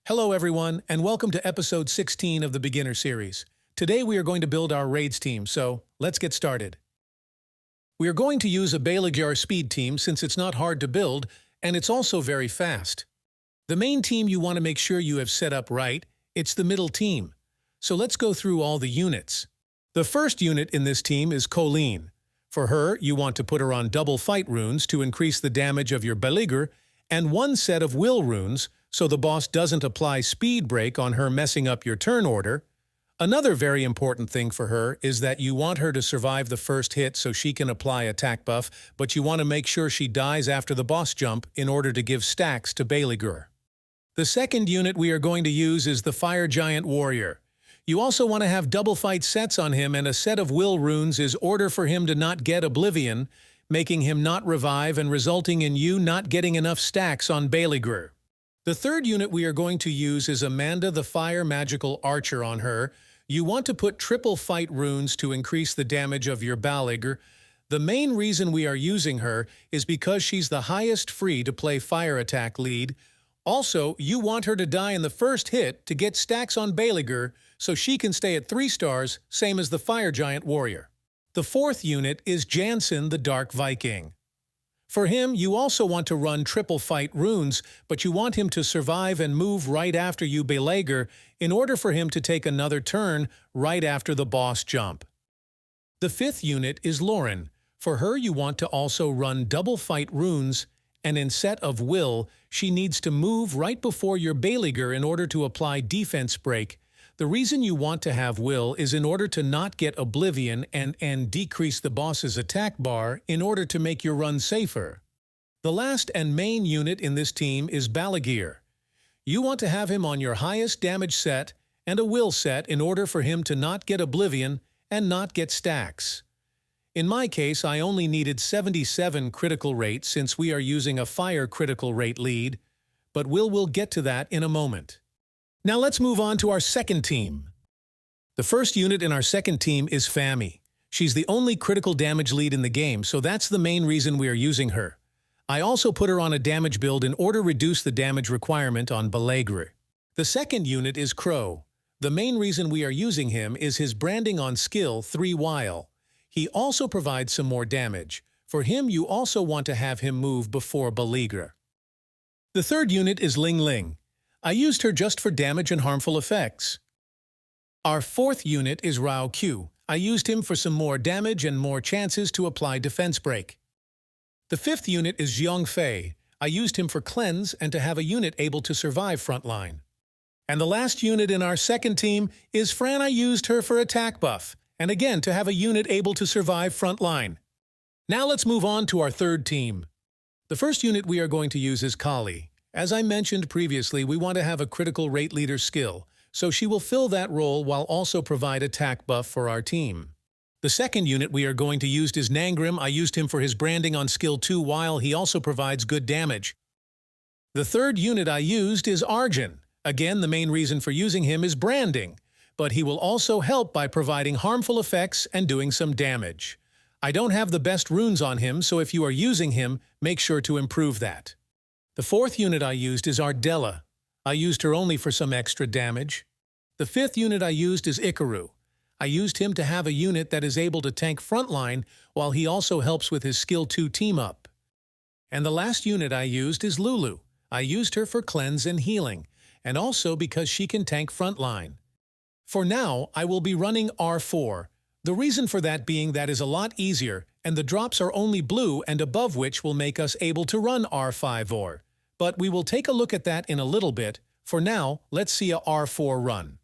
Hello everyone, and welcome to episode 16 of the Beginner Series. Today we are going to build our raids team, so let's get started. We are going to use a Belagyar speed team since it's not hard to build, and it's also very fast. The main team you want to make sure you have set up right, it's the middle team. So let's go through all the units. The first unit in this team is Colleen. For her, you want to put her on double fight runes to increase the damage of your Belagyr, and one set of will runes, so the boss doesn't apply speed break on her messing up your turn order. Another very important thing for her is that you want her to survive the first hit so she can apply attack buff, but you want to make sure she dies after the boss jump in order to give stacks to Belagyr. The second unit we are going to use is the Fire Giant Warrior. You also want to have double fight sets on him, and a set of will runes is order for him to not get Oblivion, making him not revive and resulting in you not getting enough stacks on Belagyr. The third unit we are going to use is Amanda the Fire Magical Archer on her. You want to put triple fight runes to increase the damage of your Belagyr. The main reason we are using her is because she's the highest free to play fire attack lead. Also, you want her to die in the first hit to get stacks on Belagyr so she can stay at 3 stars, same as the Fire Giant Warrior. The fourth unit is Jansen the Dark Viking. For him, you also want to run triple fight runes, but you want him to survive and move right after you Belagyr in order for him to take another turn right after the boss jump. The fifth unit is Lauren. For her, you want to also run double fight runes, and in set of will, she needs to move right before your Belagyr in order to apply defense break. The reason you want to have will is in order to not get Oblivion and decrease the boss's attack bar in order to make your run safer. The last and main unit in this team is Belagyr. You want to have him on your highest damage set and a will set in order for him to not get Oblivion and not get stacks. In my case, I only needed 77 critical rate since we are using a fire critical rate lead, but we'll get to that in a moment. Now let's move on to our second team. The first unit in our second team is Fami. She's the only critical damage lead in the game, so that's the main reason we are using her. I also put her on a damage build in order to reduce the damage requirement on Belagyr. The second unit is Crow. The main reason we are using him is his branding on skill 3 while. He also provides some more damage. For him, you also want to have him move before Belagyr. The third unit is Ling Ling. I used her just for damage and harmful effects. Our fourth unit is Rao Q. I used him for some more damage and more chances to apply defense break. The fifth unit is Xiong Fei. I used him for cleanse and to have a unit able to survive frontline. And the last unit in our second team is Fran. I used her for attack buff, and again to have a unit able to survive frontline. Now let's move on to our third team. The first unit we are going to use is Kali. As I mentioned previously, we want to have a critical rate leader skill, so she will fill that role while also provide attack buff for our team. The second unit we are going to use is Nangrim. I used him for his branding on skill 2 while he also provides good damage. The third unit I used is Arjun. Again, the main reason for using him is branding, but he will also help by providing harmful effects and doing some damage. I don't have the best runes on him, so if you are using him, make sure to improve that. The fourth unit I used is Ardella. I used her only for some extra damage. The fifth unit I used is Ikaru. I used him to have a unit that is able to tank frontline while he also helps with his skill 2 team up. And the last unit I used is Lulu. I used her for cleanse and healing, and also because she can tank frontline. For now, I will be running R4. The reason for that being that is a lot easier, and the drops are only blue and above which will make us able to run R5 or. But we will take a look at that in a little bit. For now, let's see a R4 run.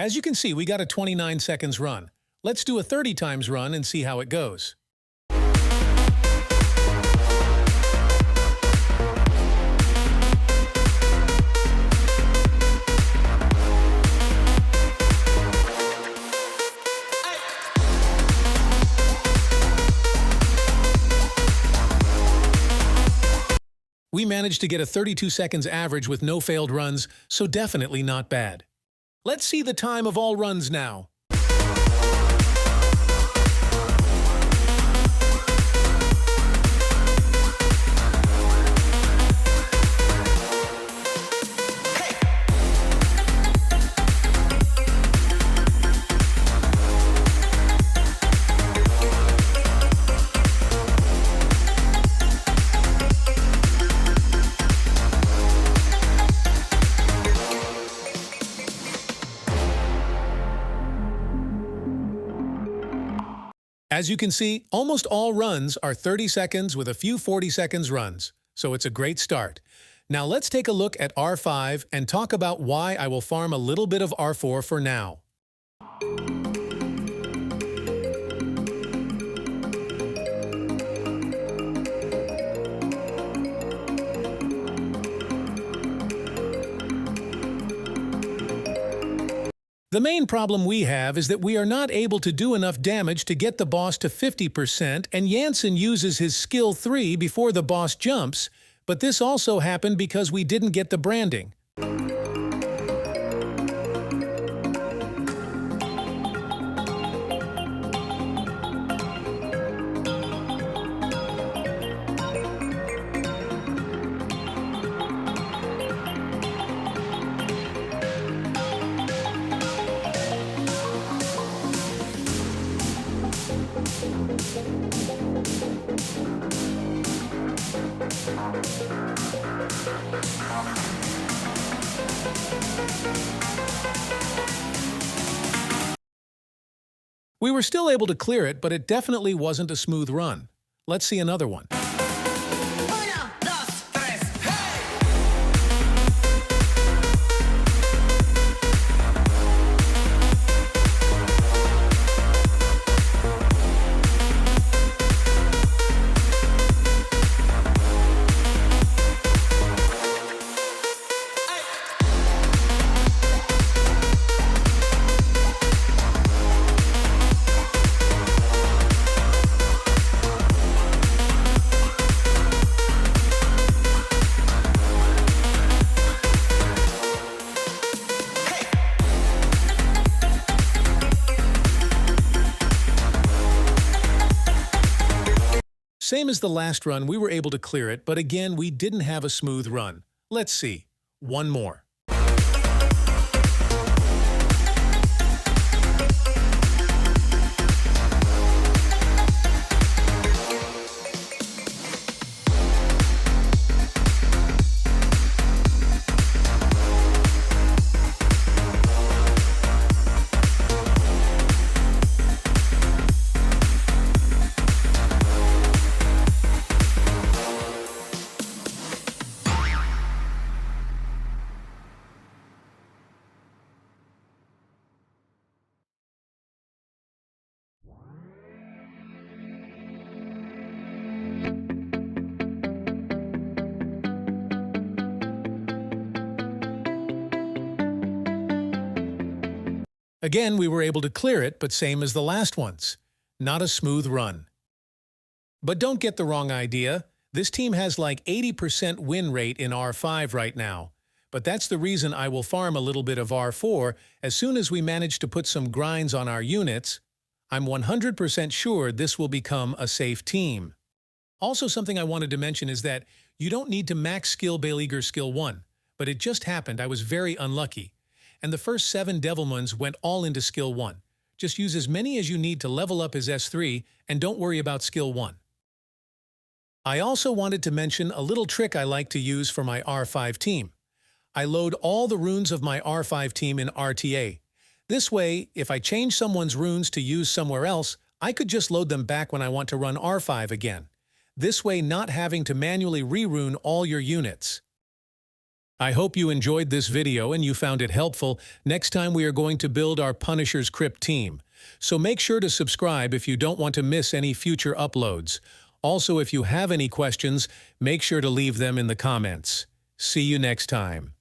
As you can see, we got a 29 seconds run. Let's do a 30 times run and see how it goes. We managed to get a 32 seconds average with no failed runs, so definitely not bad. Let's see the time of all runs now. As you can see, almost all runs are 30 seconds with a few 40 seconds runs, so it's a great start. Now let's take a look at R5 and talk about why I will farm a little bit of R4 for now. The main problem we have is that we are not able to do enough damage to get the boss to 50%, and Jansen uses his skill 3 before the boss jumps, but this also happened because we didn't get the branding. We were still able to clear it, but it definitely wasn't a smooth run. Let's see another one. Same as the last run, we were able to clear it, but again, we didn't have a smooth run. Let's see. One more. Again, we were able to clear it, but same as the last ones. Not a smooth run. But don't get the wrong idea. This team has like 80% win rate in R5 right now. But that's the reason I will farm a little bit of R4 as soon as we manage to put some grinds on our units. I'm 100% sure this will become a safe team. Also, something I wanted to mention is that you don't need to max skill Beleaguer skill 1, but it just happened I was very unlucky. And the first 7 Devilmans went all into skill 1. Just use as many as you need to level up his S3 and don't worry about skill 1. I also wanted to mention a little trick I like to use for my R5 team. I load all the runes of my R5 team in RTA. This way, if I change someone's runes to use somewhere else, I could just load them back when I want to run R5 again. This way, not having to manually re-rune all your units. I hope you enjoyed this video and you found it helpful. Next time we are going to build our Punisher's Crypt team. So make sure to subscribe if you don't want to miss any future uploads. Also, if you have any questions, make sure to leave them in the comments. See you next time.